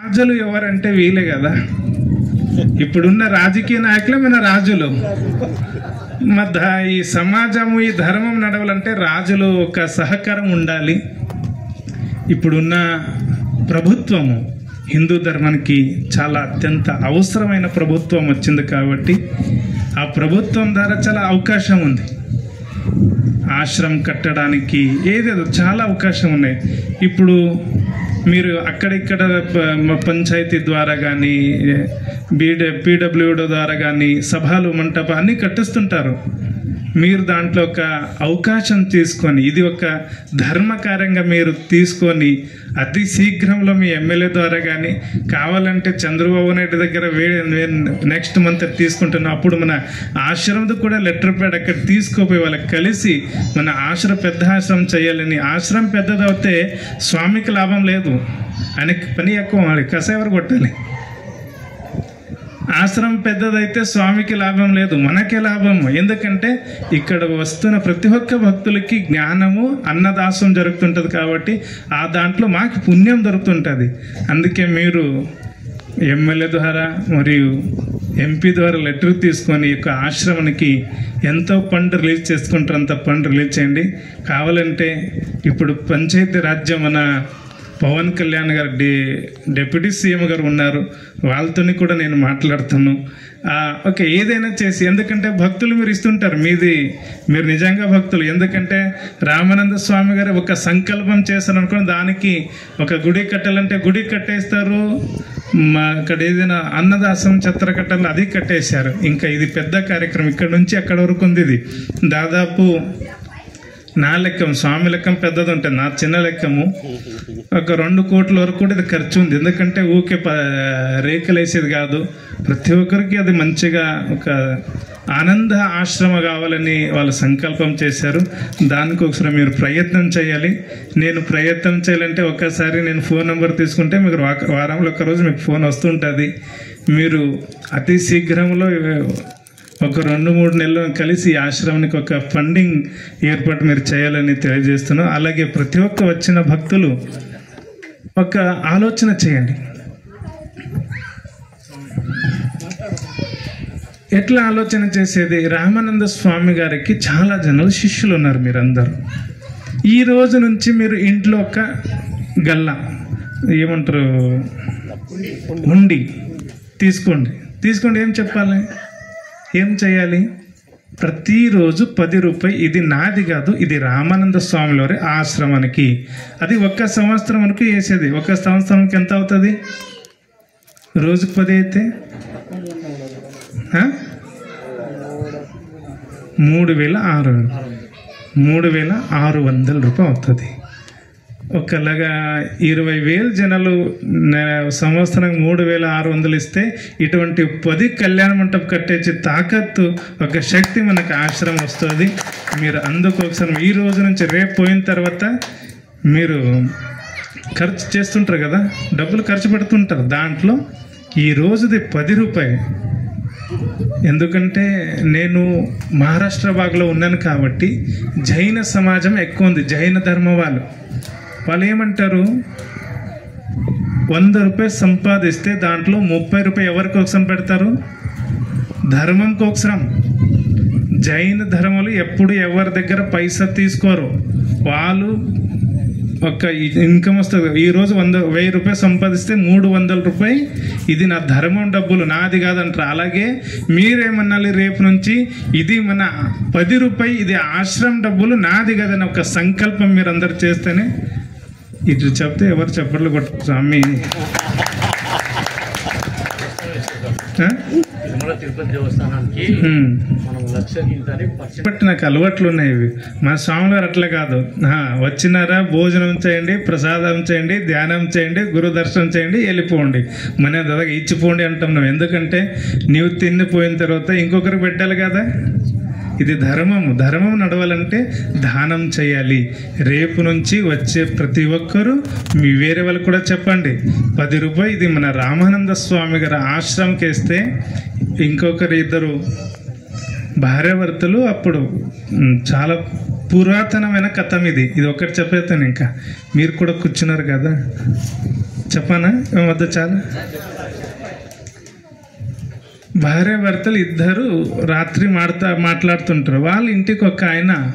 రాజులు ఎవరంటే వీలే కదా. ఇప్పుడున్న రాజకీయ నాయకులే మన రాజులు. ఈ సమాజము ఈ ధర్మం నడవాలంటే రాజులు ఒక సహకారం ఉండాలి. ఇప్పుడున్న ప్రభుత్వము హిందూ ధర్మానికి చాలా అత్యంత అవసరమైన ప్రభుత్వం వచ్చింది కాబట్టి ఆ ప్రభుత్వం ద్వారా చాలా అవకాశం ఉంది. ఆశ్రమం కట్టడానికి ఏదేదో చాలా అవకాశం ఉన్నాయి. ఇప్పుడు మీరు అక్కడిక్కడ పంచాయతీ ద్వారా కానీ పీడబ్ల్యూడీ ద్వారా కానీ సభలు మంటప అన్నీ కట్టిస్తుంటారు. మీరు దాంట్లో ఒక అవకాశం తీసుకొని ఇది ఒక ధర్మకార్యంగా మీరు తీసుకొని అతి శీఘ్రంలో మీ ఎమ్మెల్యే ద్వారా కానీ కావాలంటే చంద్రబాబు నాయుడు దగ్గర నెక్స్ట్ మంత్ తీసుకుంటున్నాం. అప్పుడు మన ఆశ్రమంతో కూడా లెటర్ ప్యాడ్ అక్కడ తీసుకోపోయి వాళ్ళకి కలిసి మన పెద్ద ఆశ్రమం చేయాలని. ఆశ్రమం పెద్దదవుతే స్వామికి లాభం లేదు, ఆయనకి పని ఎక్కువ, వాళ్ళకి కసేవరు కొట్టాలి. ఆశ్రమం పెద్దదైతే స్వామికి లాభం లేదు, మనకే లాభము. ఎందుకంటే ఇక్కడ వస్తున్న ప్రతి ఒక్క భక్తులకి జ్ఞానము అన్నదాసం జరుగుతుంటుంది కాబట్టి ఆ దాంట్లో మాకు పుణ్యం దొరుకుతుంటుంది. అందుకే మీరు ఎమ్మెల్యే ద్వారా మరియు ఎంపీ ద్వారా లెటర్ తీసుకొని ఈ యొక్క ఆశ్రమానికి ఎంతో ఫండ్ రిలీజ్ చేసుకుంటారు, అంత ఫండ్ రిలీజ్ చేయండి. కావాలంటే ఇప్పుడు పంచాయతీ రాజ్యం మన పవన్ కళ్యాణ్ గారు డిప్యూటీ సీఎం గారు ఉన్నారు, వాళ్ళతో కూడా నేను మాట్లాడుతాను. ఓకే, ఏదైనా చేసి, ఎందుకంటే భక్తులు మీరు ఇస్తుంటారు, మీరు నిజంగా భక్తులు. ఎందుకంటే రామానంద స్వామి గారు ఒక సంకల్పం చేస్తారు అనుకోండి, దానికి ఒక గుడి కట్టాలంటే గుడి కట్టేస్తారు. అక్కడ ఏదైనా అన్నదాసం ఛత్ర కట్టాలి, అది కట్టేశారు. ఇంకా ఇది పెద్ద కార్యక్రమం, ఇక్కడ నుంచి అక్కడ వరకు ఉంది. ఇది దాదాపు నా లెక్కం, స్వామి లెక్కం పెద్దది ఉంటుంది, నా చిన్న లెక్కము ఒక 2 కోట్ల వరకు కూడా ఇది ఖర్చు ఉంది. ఎందుకంటే ఊకే రేకులు వేసేది కాదు, ప్రతి ఒక్కరికి అది మంచిగా ఒక ఆనంద ఆశ్రమ కావాలని వాళ్ళు సంకల్పం చేశారు. దానికి ఒకసారి మీరు ప్రయత్నం చేయాలి. నేను ప్రయత్నం చేయాలంటే ఒక్కసారి నేను ఫోన్ నెంబర్ తీసుకుంటే మీకు వారంలో ఒకరోజు మీకు ఫోన్ వస్తుంటుంది. మీరు అతి శీఘ్రంలో ఒక 2-3 నెలలు కలిసి ఈ ఆశ్రమానికి ఒక ఫండింగ్ ఏర్పాటు మీరు చేయాలని తెలియజేస్తున్నాను. అలాగే ప్రతి ఒక్క వచ్చిన భక్తులు ఒక ఆలోచన చేయండి. ఎట్లా ఆలోచన చేసేది? రామానంద స్వామి గారికి చాలా జనాలు శిష్యులు ఉన్నారు. మీరందరూ ఈ రోజు నుంచి మీరు ఇంట్లో ఒక గల్ల ఏమంటారు ఉండి తీసుకోండి. ఏం చెప్పాలి, ఏం చేయాలి? ప్రతిరోజు 10 రూపాయలు, ఇది నాది కాదు, ఇది రామానంద స్వామి వారి ఆశ్రమానికి. అది 1 సంవత్సరం వరకు వేసేది. 1 సంవత్సరానికి ఎంత అవుతుంది? రోజుకు 10 అయితే 3,600 రూపాయలు అవుతుంది. ఒకలాగా 20,000 జనాలు సంవత్సరం 3,600 ఇస్తే ఇటువంటి 10 కళ్యాణ మంటపం కట్టేసి తాకత్తు ఒక శక్తి మనకు ఆశ్రమం వస్తుంది. మీరు అందుకు ఒకసారి ఈ రోజు నుంచి రేపు పోయిన తర్వాత మీరు ఖర్చు చేస్తుంటారు కదా, డబ్బులు ఖర్చు పెడుతుంటారు. దాంట్లో ఈ రోజుది 10 రూపాయలు. ఎందుకంటే నేను మహారాష్ట్ర భాగంలో ఉన్నాను కాబట్టి జైన సమాజం ఎక్కువ ఉంది. జైన ధర్మం వాళ్ళు ఏమంటారు, 100 రూపాయలు సంపాదిస్తే దాంట్లో 30 రూపాయలు ఎవరికి ఒకసారి పెడతారు? ధర్మం కోసరం. జైన ధర్మాలు ఎప్పుడు ఎవరి దగ్గర పైసా తీసుకోరు. వాళ్ళు ఒక ఇన్కమ్ వస్తుంది. ఈరోజు 1000 రూపాయలు సంపాదిస్తే 300 రూపాయలు ఇది నా ధర్మం డబ్బులు, నాది కాదంటారు. అలాగే మీరేమన్నాలి, రేపు నుంచి ఇది మన 10 రూపాయలు ఇది ఆశ్రమం డబ్బులు, నాది కాదని ఒక సంకల్పం మీరు అందరు చేస్తేనే. ఇటు చెప్తే ఎవరు చెప్పట్లు కొట్టు స్వామి. తిరుపతి దేవస్థానానికి నాకు అలవాట్లు ఉన్నాయి. ఇవి మా స్వామి గారు అట్లా కాదు, వచ్చినారా భోజనం చేయండి, ప్రసాదం చేయండి, ధ్యానం చేయండి, గురు దర్శనం చేయండి, వెళ్ళిపోండి, మన దాదాగా ఇచ్చిపోండి అంటున్నాం. ఎందుకంటే నీవు తిన్నిపోయిన తర్వాత ఇంకొకరికి పెట్టాలి కదా. ఇది ధర్మం నడవాలంటే దానం చేయాలి. రేపు నుంచి వచ్చే ప్రతి ఒక్కరూ మీ వేరే వాళ్ళకి కూడా చెప్పండి, 10 రూపాయలు ఇది మన రామానంద స్వామి గారి ఆశ్రమంకి వేస్తే ఇంకొకరు 2 భార్యాభర్తలు అప్పుడు చాలా పురాతనమైన కథం ఇది ఒకటి చెప్పేస్తాను. ఇంకా మీరు కూడా కూర్చున్నారు కదా, చెప్పనా వద్ద చాలా భార్య భర్తలు ఇద్దరు రాత్రి మాట్లాడుతుంటారు. వాళ్ళ ఇంటికి ఒక ఆయన